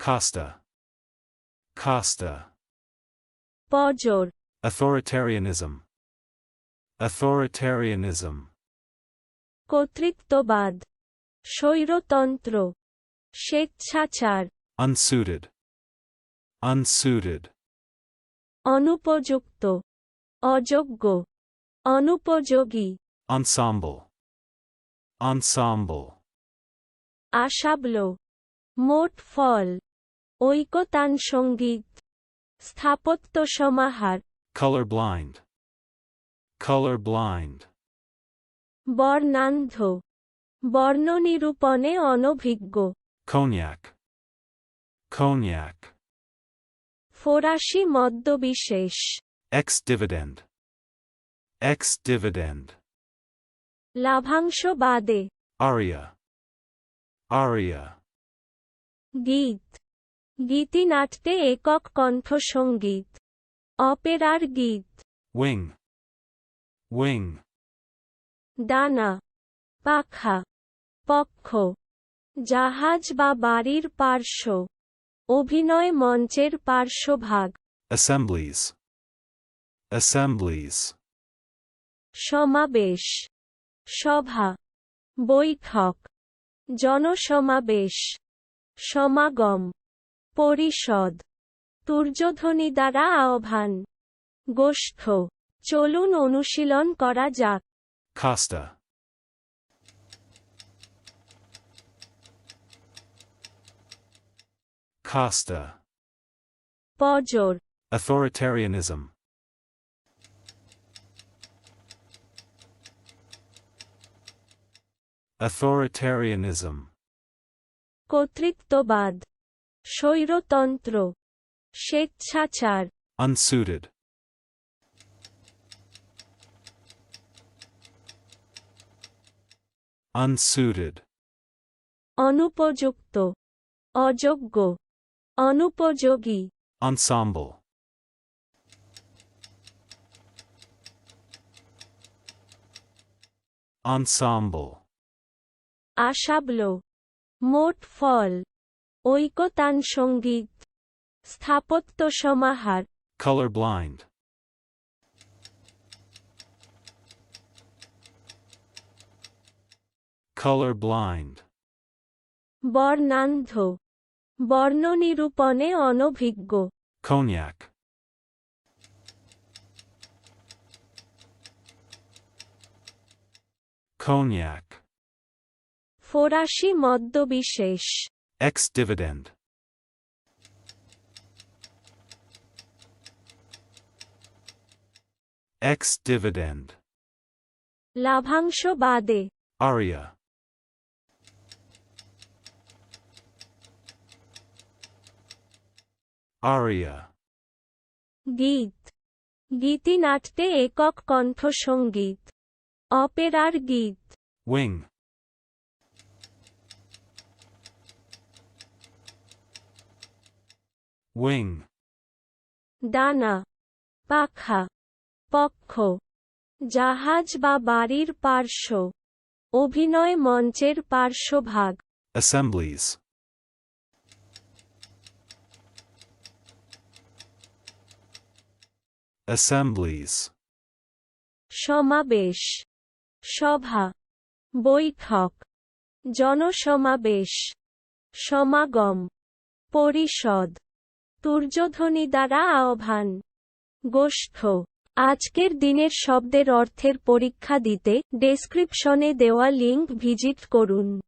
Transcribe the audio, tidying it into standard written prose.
Costa. Costa. পজর, Authoritarianism. Authoritarianism. কর্তৃত্ববাদ, স্বৈরতন্ত্র, স্বেচ্ছাচার, Unsuited. Unsuited. অনুপযুক্ত, অযোগ্য, অনুপযোগী, Ensemble. Ensemble. আশাবল, মোট ফল, ঐকতানসঙ্গীত, স্থাপত্য সমাহার, Colorblind. Colorblind. বর্ণান্ধ, বর্ণনিরূপণে অনভিজ্ঞ, Cognac. Cognac. ফরাসি মদ্যবিশেষ, Ex-dividend. Ex-dividend. লাভাংশ বাদে, Aria. Aria. গীত, গীতিনাট্যে একক কণ্ঠসঙ্গীত, অপেরার গীত, Wing. Wing. ডানা, পাখা, পক্ষ, জাহাজ বা বাড়ির পার্শ্ব, অভিনয় মঞ্চের পার্শ্বভাগ, Assemblies. Assemblies. সমাবেশ, সভা, বৈঠক, জনসমাবেশ, সমাগম, পরিষদ, তুর্যধ্বনি দ্বারা আহ্বান, গোষ্ঠ, চলুন অনুশীলন করা যাক। Costa. Costa. পজর, Authoritarianism. Authoritarianism. কর্তৃত্ববাদ, স্বৈরতন্ত্র, স্বেচ্ছাচার, Unsuited. Unsuited. অনুপযুক্ত, অযোগ্য, অনুপযোগী, Ensemble. Ensemble. আশাবল, মোট ফল, ঐকতানসঙ্গীত, স্থাপত্য সমাহার, Colorblind. Colorblind. বর্ণান্ধ, বর্ণনিরূপণে অনভিজ্ঞ, Cognac. Cognac. ফরাসি মদ্যবিশেষ, Ex-dividend. Ex-dividend. লাভাংশ বাদে, Aria. Aria. গীত, গীতিনাট্যে একক কণ্ঠসঙ্গীত, অপেরার গীত, Wing. Wing. ডানা, পাখা, পক্ষ, জাহাজ বা বাড়ির পার্শ্ব, অভিনয় মঞ্চের পার্শ্বভাগ, Assemblies. Assemblies. সমাবেশ, সভা, বৈঠক, জনসমাবেশ, সমাগম, পরিষদ, তুর্যধ্বনি দ্বারা আহ্বান, গোষ্ঠ। আজকের দিনের শব্দের অর্থের পরীক্ষা দিতে ডেসক্রিপশনে দেওয়া লিংক ভিজিট করুন।